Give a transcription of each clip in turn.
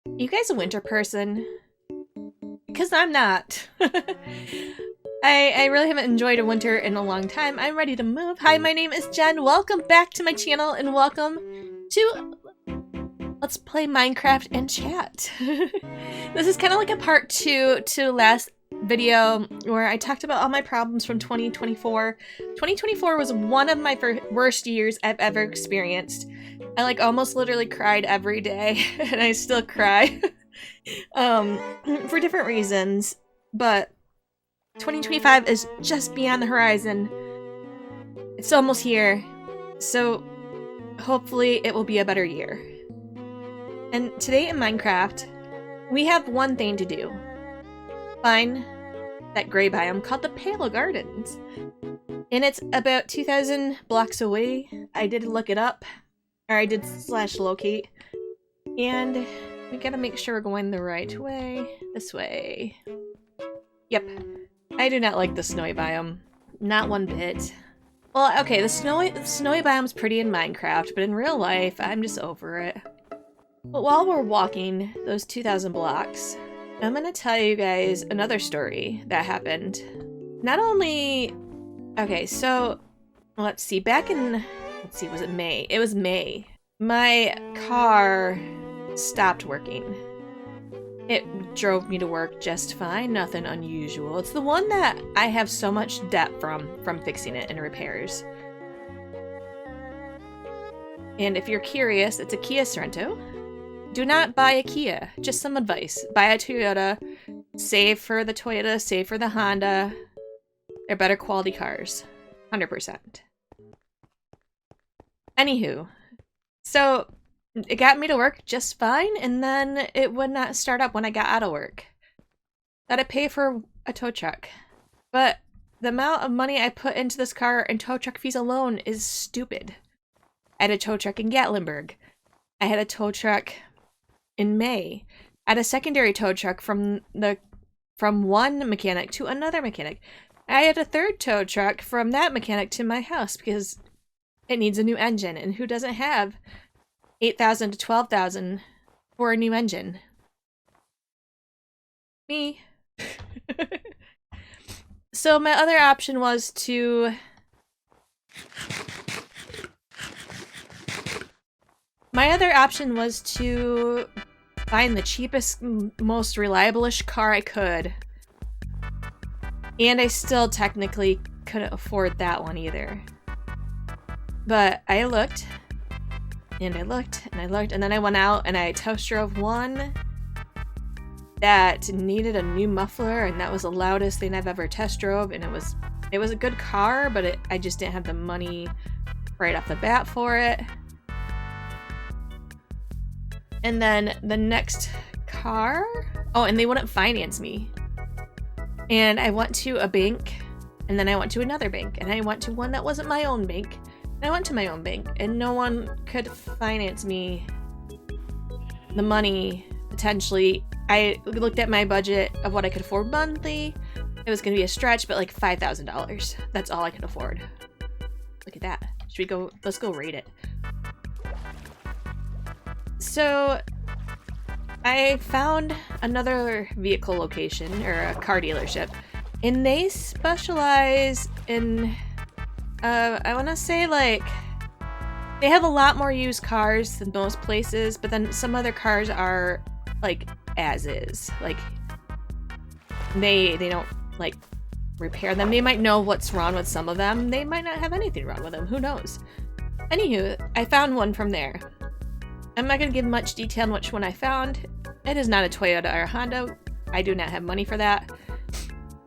You guys a winter person? Because I'm not. I really haven't enjoyed a winter in a long time. I'm ready to move. Hi, my name is Jen. Welcome back to my channel and welcome to Let's Play Minecraft and Chat. This is kind of like a part 2 to last video where I talked about all my problems from 2024. 2024 was one of my worst years I've ever experienced. I like almost literally cried every day and I still cry for different reasons, but 2025 is just beyond the horizon. It's almost here, so hopefully it will be a better year. And today in Minecraft, we have one thing to do. Find that gray biome called the Palo Gardens. And it's about 2,000 blocks away. I did look it up, or I did /locate. And we gotta make sure we're going the right way. This way. Yep. I do not like the snowy biome. Not one bit. Well, okay, the snowy biome's pretty in Minecraft, but in real life, I'm just over it. But while we're walking those 2,000 blocks, I'm gonna tell you guys another story that happened. Not only... Okay, so... Let's see, was it May? It was May. My car stopped working. It drove me to work just fine, nothing unusual. It's the one that I have so much debt from fixing it and repairs. And if you're curious, it's a Kia Sorento. Do not buy a Kia, just some advice. Buy a Toyota, save for the Toyota, save for the Honda. They're better quality cars, 100%. Anywho, so it got me to work just fine, and then it would not start up when I got out of work. Gotta pay for a tow truck. But the amount of money I put into this car and tow truck fees alone is stupid. I had a tow truck in Gatlinburg. I had a tow truck in May. I had a secondary tow truck from one mechanic to another mechanic. I had a third tow truck from that mechanic to my house because it needs a new engine, and who doesn't have $8,000 to $12,000 for a new engine? Me. So my other option was to... find the cheapest, most reliable-ish car I could. And I still technically couldn't afford that one either. But I looked, and I looked, and I looked, and then I went out and I test drove one that needed a new muffler, and that was the loudest thing I've ever test drove, and it was a good car, but I just didn't have the money right off the bat for it. And then the next car, oh, and they wouldn't finance me. And I went to a bank, and then I went to another bank, and I went to one that wasn't my own bank. And I went to my own bank, and no one could finance me the money, potentially. I looked at my budget of what I could afford monthly. It was going to be a stretch, but like $5,000. That's all I could afford. Look at that. Should we go? Let's go rate it. So I found another vehicle location, or a car dealership, and they specialize in, I want to say, like, they have a lot more used cars than most places, but then some other cars are, like, as is. Like, they don't, like, repair them. They might know what's wrong with some of them. They might not have anything wrong with them. Who knows? Anywho, I found one from there. I'm not going to give much detail on which one I found. It is not a Toyota or a Honda. I do not have money for that.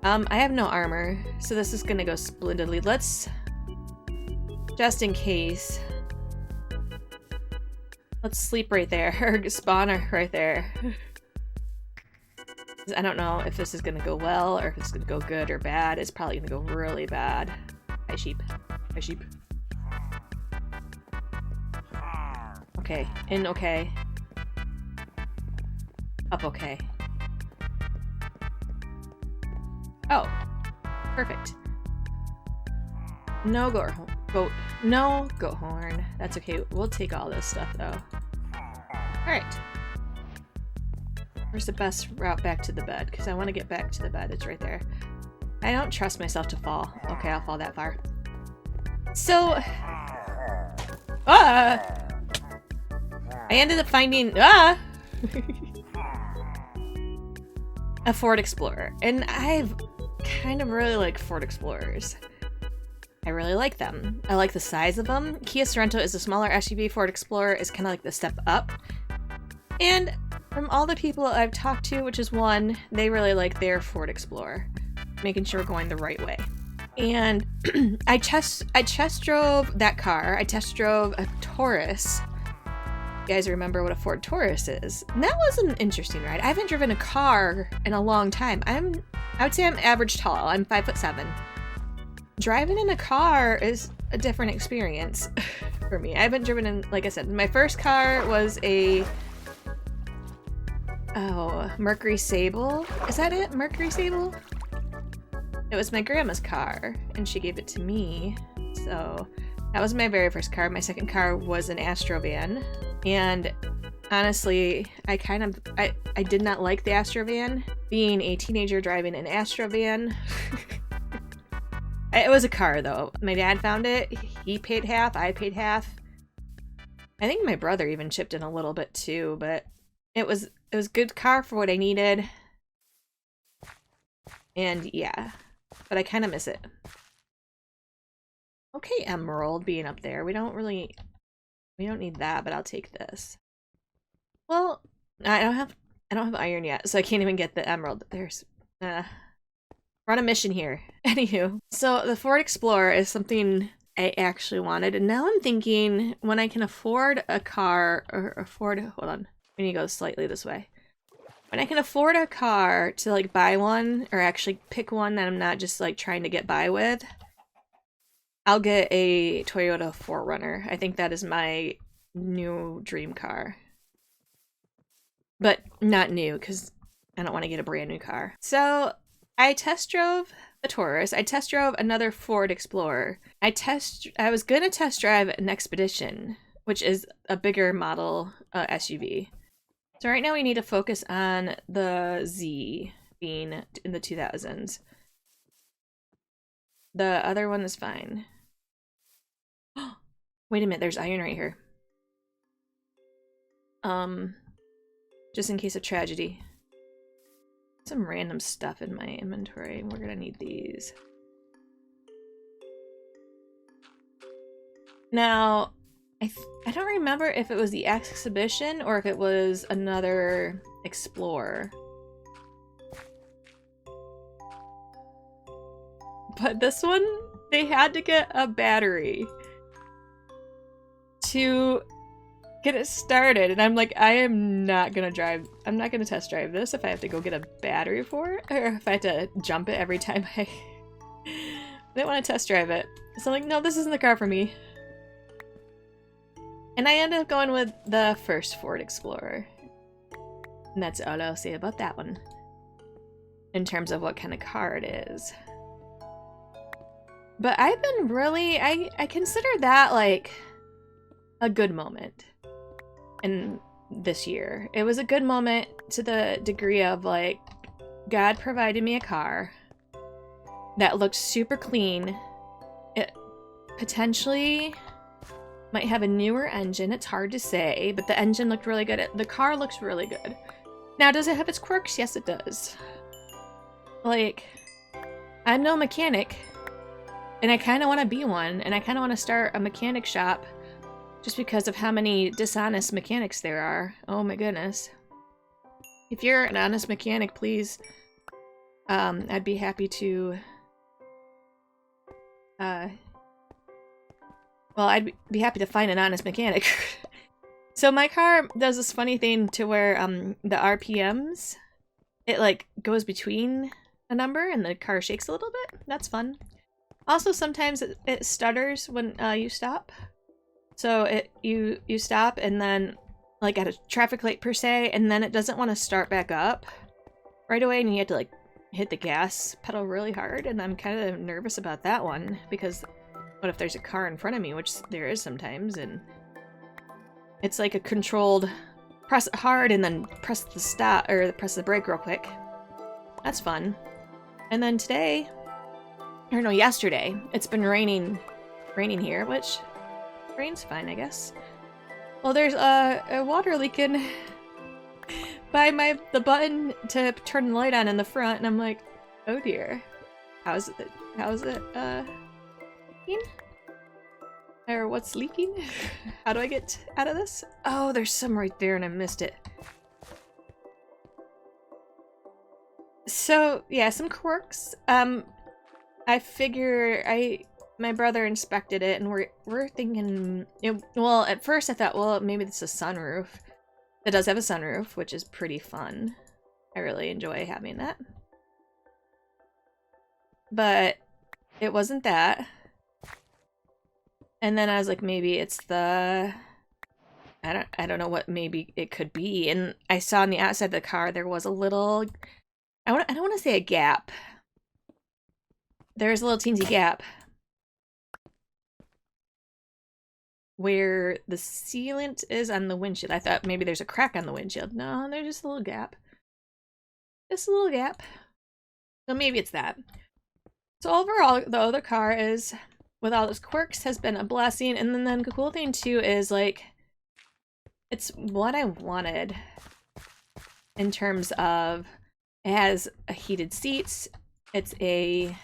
I have no armor, so this is going to go splendidly. Let's, just in case, let's sleep right there, or spawn right there. I don't know if this is going to go well, or if it's going to go good or bad. It's probably going to go really bad. Hi, sheep. Hi, sheep. Okay, in okay. Up okay. Oh, perfect. No goat horn. That's okay. We'll take all this stuff though. Alright. Where's the best route back to the bed? Because I want to get back to the bed. It's right there. I don't trust myself to fall. Okay, I'll fall that far. So... I ended up finding... a Ford Explorer. And I've kind of really like Ford Explorers. I really like them. I like the size of them. Kia Sorento is a smaller SUV. Ford Explorer is kind of like the step up. And from all the people I've talked to, which is one, they really like their Ford Explorer. Making sure we're going the right way. And I test drove that car. I test drove a Taurus. You guys remember what a Ford Taurus is? And that was an interesting ride. I haven't driven a car in a long time. I would say I'm average tall. I'm 5'7". Driving in a car is a different experience for me. I haven't driven in, like I said, my first car was a Mercury Sable. Is that it? Mercury Sable? It was my grandma's car, and she gave it to me. So that was my very first car. My second car was an Astro van, and honestly, I did not like the Astro van. Being a teenager driving an Astro van. It was a car, though. My dad found it. He paid half. I paid half. I think my brother even chipped in a little bit too, but it was a good car for what I needed. And yeah, but I kind of miss it. Okay, Emerald being up there. We don't need that, but I'll take this. Well, I don't have iron yet, so I can't even get the Emerald. We're on a mission here. Anywho, so the Ford Explorer is something I actually wanted, and now I'm thinking when I can afford a car, hold on, we need to go slightly this way. When I can afford a car to like buy one, or actually pick one that I'm not just like trying to get by with, I'll get a Toyota 4Runner. I think that is my new dream car. But not new, because I don't want to get a brand new car. So I test drove the Taurus. I test drove another Ford Explorer. I was gonna test drive an Expedition, which is a bigger model SUV. So right now we need to focus on the Z being in the 2000s. The other one is fine. Wait a minute, there's iron right here. Just in case of tragedy. Some random stuff in my inventory. We're gonna need these. Now, I don't remember if it was the Exhibition or if it was another Explorer. But this one, they had to get a battery to get it started, and I'm like, I'm not gonna test drive this if I have to go get a battery for it, or if I have to jump it every time I don't want to test drive it. So I'm like, no, this isn't the car for me. And I ended up going with the first Ford Explorer. And that's all I'll say about that one. In terms of what kind of car it is. But I've been really, I consider that like a good moment in this year. It was a good moment to the degree of like, God provided me a car that looked super clean. It potentially might have a newer engine. It's hard to say, but the engine looked really good. The car looks really good. Now, does it have its quirks? Yes, it does. Like, I'm no mechanic, and I kind of want to be one, and I kind of want to start a mechanic shop just because of how many dishonest mechanics there are. Oh my goodness. If you're an honest mechanic, please, I'd be happy to, well, I'd be happy to find an honest mechanic. So my car does this funny thing to where the RPMs, it like goes between a number and the car shakes a little bit. That's fun. Also, sometimes it stutters when you stop. So you stop and then like at a traffic light per se, and then it doesn't want to start back up right away, and you have to like hit the gas pedal really hard, and I'm kind of nervous about that one because what if there's a car in front of me, which there is sometimes, and it's like a controlled press it hard and then press the stop or press the brake real quick. That's fun. And then today, or no, yesterday, it's been raining here, which rain's fine, I guess. Well, there's a water leaking by the button to turn the light on in the front, and I'm like, oh dear. How's it leaking? Or what's leaking? How do I get out of this? Oh, there's some right there and I missed it. So, yeah, some quirks. I figure my brother inspected it and we're thinking, well, at first I thought, well, maybe this is a sunroof. It does have a sunroof, which is pretty fun. I really enjoy having that. But it wasn't that. And then I was like, maybe it's the... I don't know what maybe it could be. And I saw on the outside of the car there was a little... I don't want to say a gap. There's a little teensy gap where the sealant is on the windshield. I thought maybe there's a crack on the windshield. No, there's just a little gap. Just a little gap. So maybe it's that. So overall, though, the car is, with all its quirks, has been a blessing. And then the cool thing, too, is, like, it's what I wanted in terms of it has a heated seats. It's a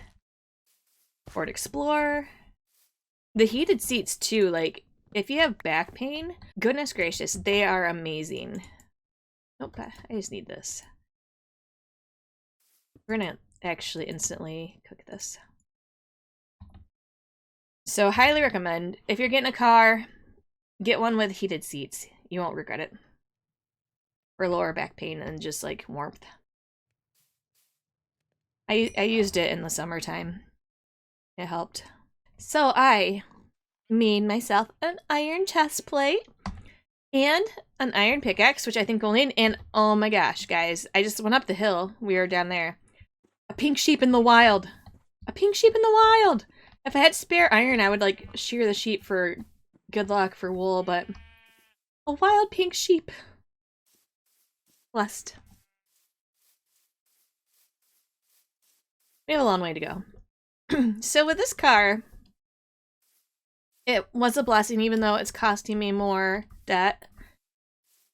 Ford Explorer. The heated seats, too, like, if you have back pain, goodness gracious, they are amazing. Nope, I just need this. We're gonna actually instantly cook this. So highly recommend, if you're getting a car, get one with heated seats. You won't regret it. For lower back pain and just like warmth. I used it in the summertime. It helped. So I made myself an iron chest plate and an iron pickaxe, which I think will need, and oh my gosh, guys, I just went up the hill. We were down there. A pink sheep in the wild. A pink sheep in the wild. If I had spare iron, I would like shear the sheep for good luck for wool, but a wild pink sheep. Blessed. We have a long way to go. So with this car, it was a blessing, even though it's costing me more debt.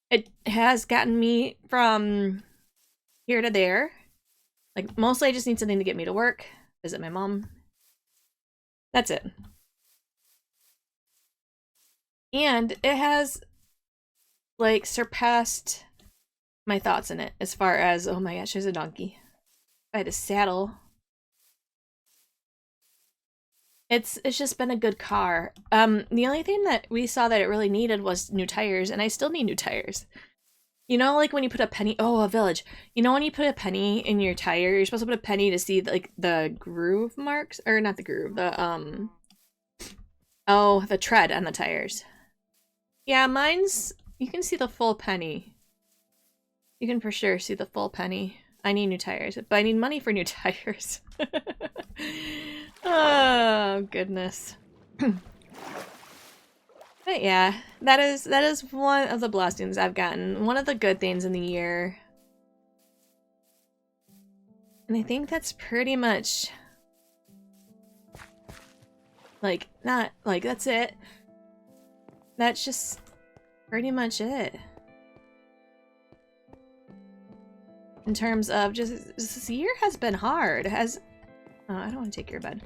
It has gotten me from here to there. Like, mostly I just need something to get me to work, visit my mom. That's it. And it has, like, surpassed my thoughts in it as far as, oh my gosh, there's a donkey. If I had a saddle. It's just been a good car. The only thing that we saw that it really needed was new tires, and I still need new tires. You know, like when you put a penny, oh, a village. You know when you put a penny in your tire, you're supposed to put a penny to see like the groove marks, or not the groove, the the tread on the tires. Yeah, mine's, you can see the full penny. You can for sure see the full penny. I need new tires, but I need money for new tires. Oh, goodness. But yeah, that is one of the blessings I've gotten. One of the good things in the year. And I think that's pretty much like, not like that's it. That's just pretty much it. In terms of just this year has been hard. Oh, I don't want to take your bed.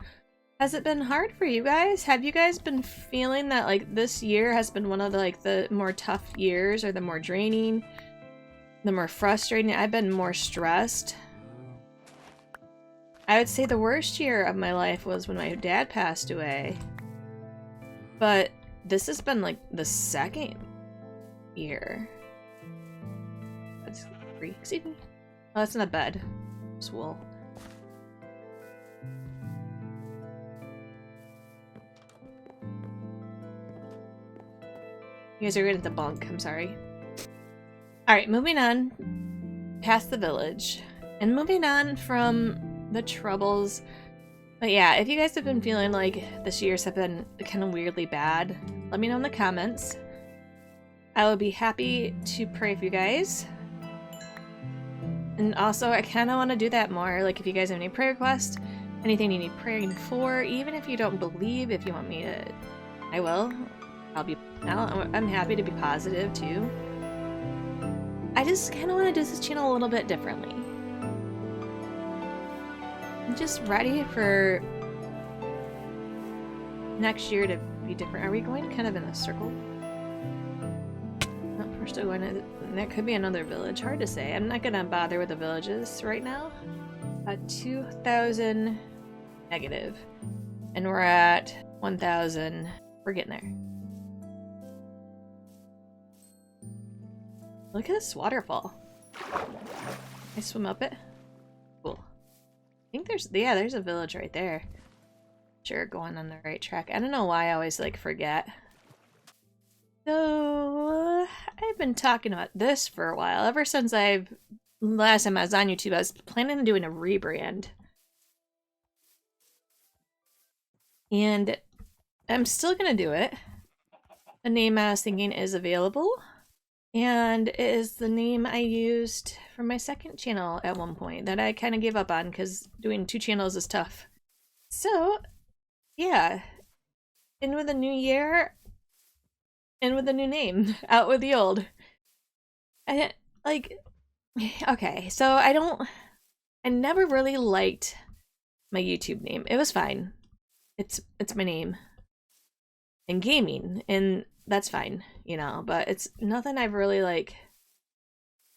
Has it been hard for you guys? Have you guys been feeling that like this year has been one of the like the more tough years, or the more draining, the more frustrating? I've been more stressed. I would say the worst year of my life was when my dad passed away. But this has been like the second year. That's free. Excuse me. Oh, that's not a bed. It's wool. You guys are good at the bunk, I'm sorry. Alright, moving on past the village. And moving on from the troubles. But yeah, if you guys have been feeling like this year's have been kind of weirdly bad, let me know in the comments. I will be happy to pray for you guys. And also, I kind of want to do that more. Like, if you guys have any prayer requests, anything you need praying for, even if you don't believe, if you want me to, I will. I'm happy to be positive, too. I just kind of want to do this channel a little bit differently. I'm just ready for next year to be different. Are we going kind of in a circle? No, we're still going to... That could be another village. Hard to say. I'm not going to bother with the villages right now. 2,000 negative. And we're at 1,000. We're getting there. Look at this waterfall. Can I swim up it? Cool. I think there's a village right there. Sure, going on the right track. I don't know why I always like forget. So I've been talking about this for a while. Ever since last time I was on YouTube, I was planning on doing a rebrand. And I'm still gonna do it. The name I was thinking is available. And it is the name I used for my second channel at one point that I kind of gave up on because doing 2 channels is tough. So, yeah. In with a new year, in with a new name, out with the old. Okay, so I never really liked my YouTube name. It was fine. It's my name. In gaming, and that's fine, you know, but it's nothing I've really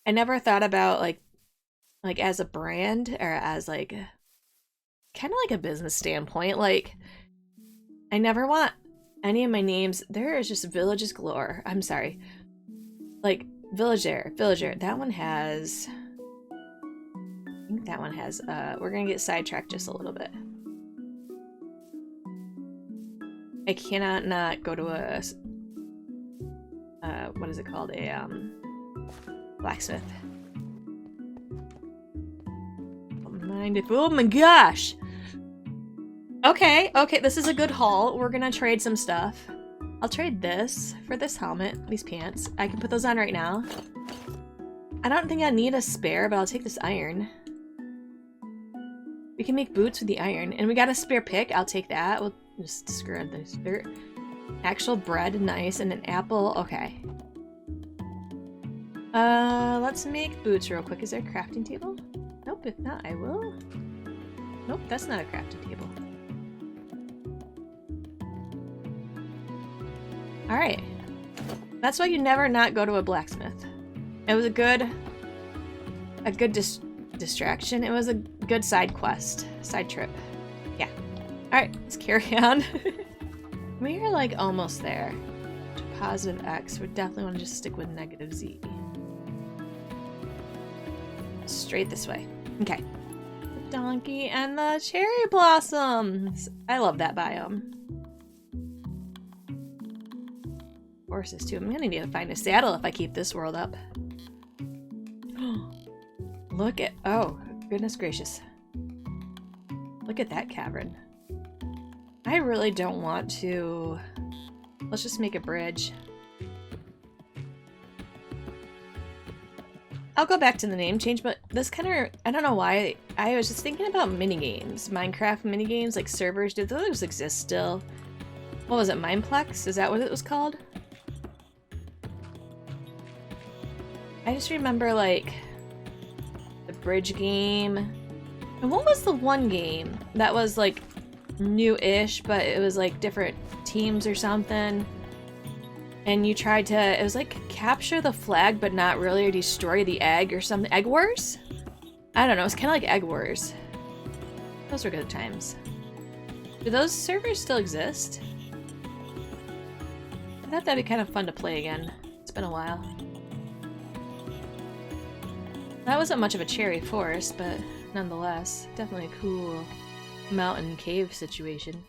I never thought about like as a brand or as kind of like a business standpoint. Like, I never want any of my names. There is just villages galore. I'm sorry. Like, villager. That one has, I think that one has, we're gonna get sidetracked just a little bit. I cannot not go to a, what is it called? A, blacksmith. Don't mind if, oh my gosh! Okay, this is a good haul. We're gonna trade some stuff. I'll trade this for this helmet, these pants. I can put those on right now. I don't think I need a spare, but I'll take this iron. We can make boots with the iron. And we got a spare pick. I'll take that. We'll just discard this dirt. Actual bread, nice. And an apple, okay. Let's make boots real quick. Is there a crafting table? Nope, if not, I will. Nope, that's not a crafting table. Alright. That's why you never not go to a blacksmith. It was a good distraction. It was a good side quest. Side trip. Yeah. Alright, let's carry on. We're like almost there. Positive X. We definitely want to just stick with negative Z. Straight this way. Okay. The donkey and the cherry blossoms. I love that biome. Horses too. I'm gonna need to find a saddle if I keep this world up. Look at, oh, goodness gracious. Look at that cavern. I really don't want to, let's just make a bridge. I'll go back to the name change, but this kind of, I don't know why, I was just thinking about minigames. Minecraft minigames, like servers, do those exist still? What was it, Mineplex? Is that what it was called? I just remember, like, the bridge game. And what was the one game that was, like, new-ish, but it was, like, different teams or something? And you tried to, it was, like, capture the flag, but not really, or destroy the egg or something. Egg Wars? I don't know, it's kind of like Egg Wars. Those were good times. Do those servers still exist? I thought that'd be kind of fun to play again. It's been a while. That wasn't much of a cherry forest, but nonetheless, definitely a cool mountain cave situation.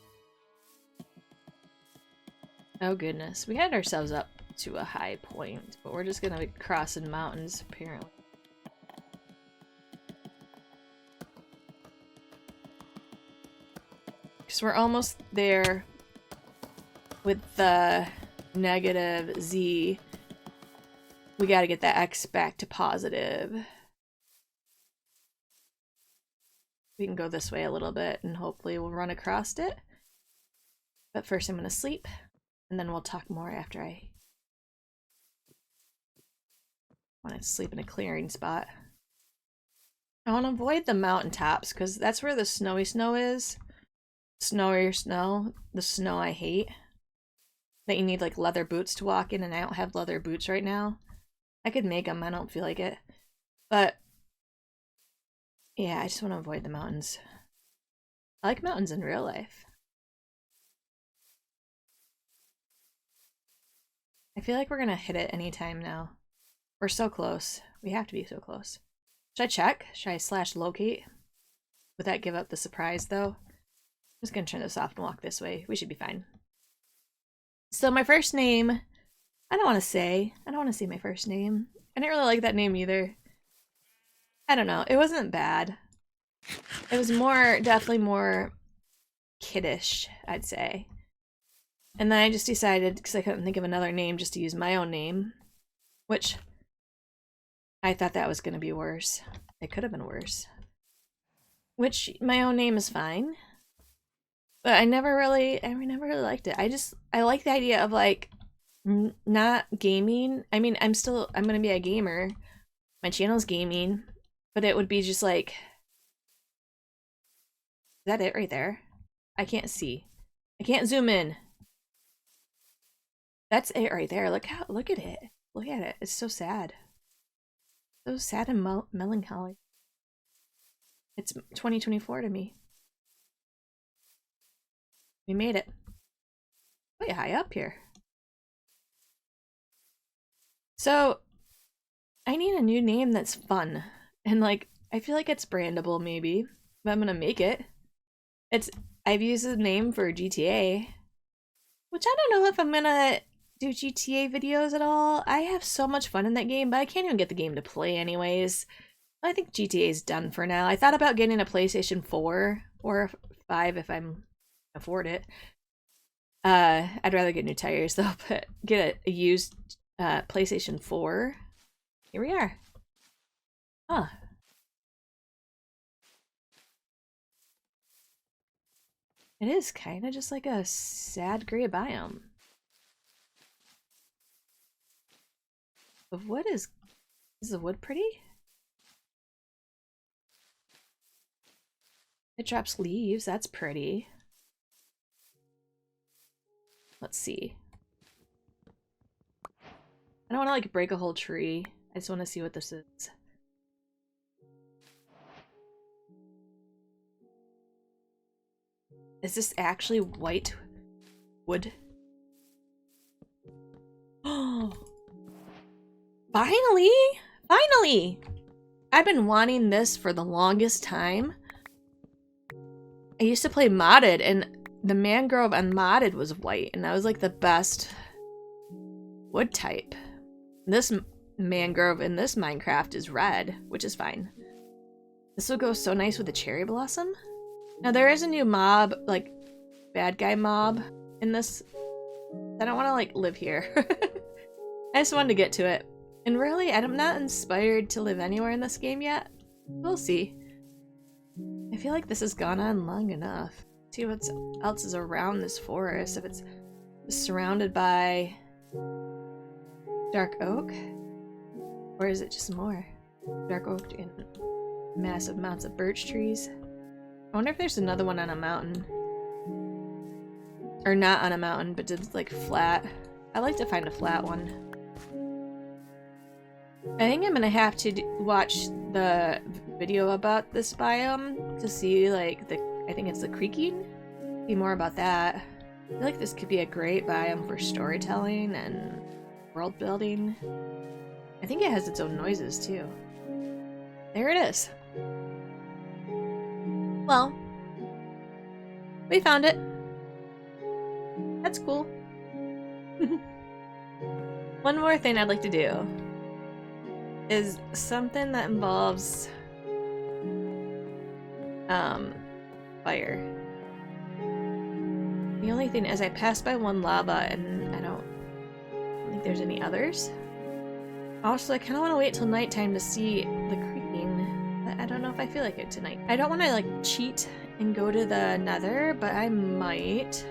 Oh goodness, we had ourselves up to a high point, but we're just gonna be crossing mountains, apparently. Because we're almost there with the negative Z. we gotta get that X back to positive. We can go this way a little bit and hopefully we'll run across it. But first I'm gonna sleep and then we'll talk more after I want to sleep in a clearing spot. I want to avoid the mountaintops because that's where the snowy snow is. Snowier snow. The snow I hate. That you need like leather boots to walk in and I don't have leather boots right now. I could make them, I don't feel like it. But yeah, I just want to avoid the mountains. I like mountains in real life. I feel like we're gonna hit it anytime now. We're so close. We have to be so close. Should I check? Should I slash locate? Would that give up the surprise though? I'm just gonna turn this off and walk this way. We should be fine. So my first name, I don't want to say my first name. I didn't really like that name either. I don't know. It wasn't bad. It was definitely more kiddish, I'd say. And then I just decided, because I couldn't think of another name, just to use my own name. Which, I thought that was going to be worse. It could have been worse. Which, my own name is fine. But I never really liked it. I like the idea of, like, not gaming. I mean, I'm going to be a gamer. My channel's gaming. But it would be just like... Is that it right there? I can't see. I can't zoom in. That's it right there. Look at it. Look at it. It's so sad. So sad and melancholy. It's 2024 to me. We made it. Way high up here. So, I need a new name that's fun. And like, I feel like it's brandable maybe. But I'm gonna make it. I've used the name for GTA. Which I don't know if I'm gonna do GTA videos at all. I have so much fun in that game, but I can't even get the game to play anyways. I think GTA is done for now. I thought about getting a PlayStation 4 or 5 if I'm afford it. I'd rather get new tires though, but get a used PlayStation 4. Here we are. Huh. It is kind of just like a sad gray biome. The wood is the wood pretty? It drops leaves, that's pretty. Let's see. I don't want to like break a whole tree. I just want to see what this is. Is this actually white wood? Oh, finally! Finally! I've been wanting this for the longest time. I used to play modded, and the mangrove on modded was white, and that was like the best wood type. This mangrove in this Minecraft is red, which is fine. This will go so nice with the cherry blossom. Now there is a new mob, like bad guy mob in this. I don't want to like live here. I just wanted to get to it. And really, I'm not inspired to live anywhere in this game yet. We'll see. I feel like this has gone on long enough. See what else is around this forest. If it's surrounded by dark oak, or is it just more dark oak and massive amounts of birch trees? I wonder if there's another one on a mountain. Or not on a mountain, but just like flat. I like to find a flat one. I think I'm gonna have to watch the video about this biome to see like I think it's the creaking. See more about that. I feel like this could be a great biome for storytelling and world building. I think it has its own noises too. There it is. Well, we found it. That's cool. One more thing I'd like to do is something that involves fire. The only thing is I passed by one lava and I don't think there's any others. Also, I kind of want to wait till nighttime to see the creeping, but I don't know if I feel like it tonight. I don't want to like cheat and go to the nether, but I might.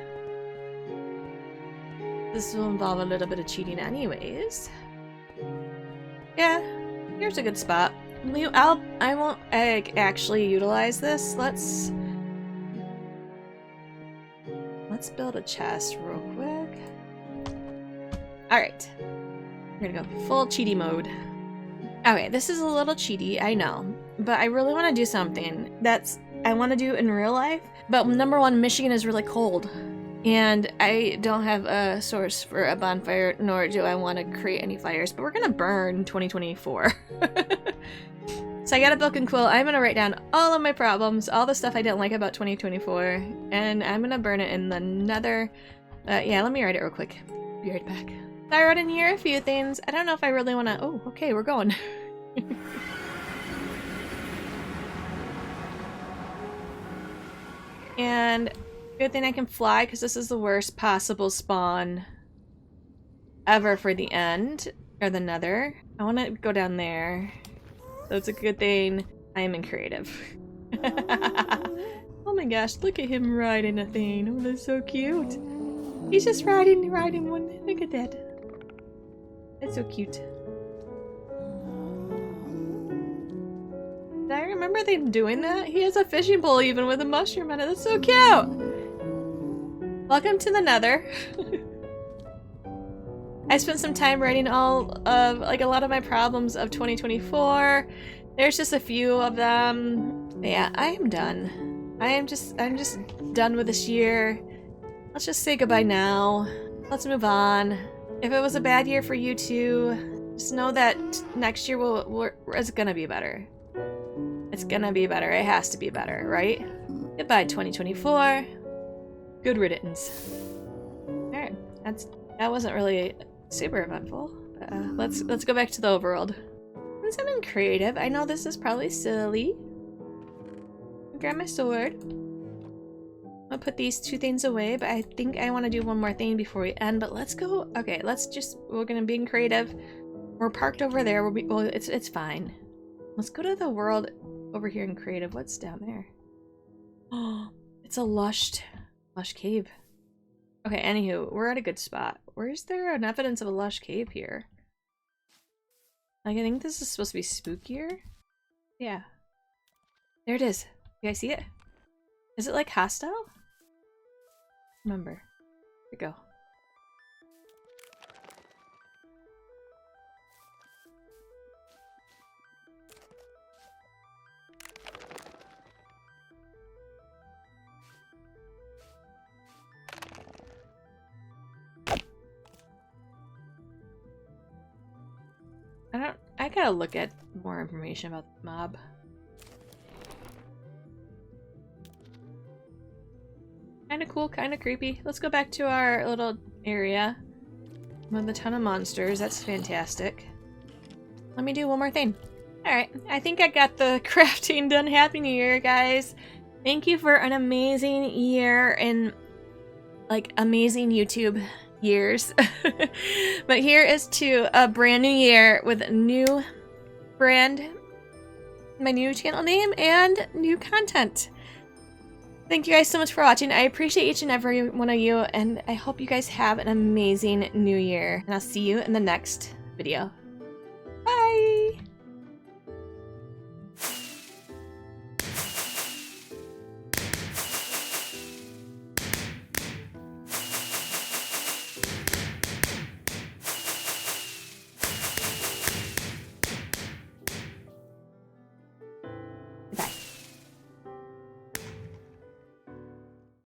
This will involve a little bit of cheating anyways. Yeah, here's a good spot. I won't actually utilize this. Let's build a chest real quick. Alright. We're gonna go full cheaty mode. Okay, this is a little cheaty, I know. But I really want to do something that's I want to do in real life. But number one, Michigan is really cold. And I don't have a source for a bonfire, nor do I want to create any fires. But we're gonna burn 2024. So I got a book and quill. I'm gonna write down all of my problems, all the stuff I didn't like about 2024, and I'm gonna burn it in the nether. Yeah, let me write it real quick. Be right back. I wrote in here a few things. I don't know if I really want to. Oh, okay, we're going. And good thing I can fly because this is the worst possible spawn ever for the end or the nether. I want to go down there. So it's a good thing I am in creative. Oh my gosh, look at him riding a thing. Oh, that's so cute. He's just riding one. Look at that. That's so cute. Did I remember them doing that? He has a fishing pole even with a mushroom on it. That's so cute. Welcome to the nether. I spent some time writing all of, like, a lot of my problems of 2024. There's just a few of them. But yeah, I am done. I'm just done with this year. Let's just say goodbye now. Let's move on. If it was a bad year for you too, just know that next year it's gonna be better. It's gonna be better. It has to be better, right? Goodbye, 2024. Good riddance. Alright, that wasn't really super eventful. Let's go back to the overworld. Since I'm in creative, I know this is probably silly. I'll grab my sword. I'll put these two things away, but I think I want to do one more thing before we end. But let's go. Okay, we're gonna be in creative. We're parked over there. Well, it's fine. Let's go to the world over here in creative. What's down there? Oh, it's a lush cave. Okay, anywho, we're at a good spot. Where is there an evidence of a lush cave here? Like, I think this is supposed to be spookier. Yeah. There it is. You guys see it? Is it like hostile? Remember. Here we go. I gotta look at more information about the mob. Kinda cool, kinda creepy. Let's go back to our little area with a ton of monsters. That's fantastic. Let me do one more thing. Alright, I think I got the crafting done. Happy New Year, guys. Thank you for an amazing year and, like, amazing YouTube years. But here is to a brand new year with a new brand, my new channel name, and new content. Thank you guys so much for watching. I appreciate each and every one of you, and I hope you guys have an amazing new year. And I'll see you in the next video.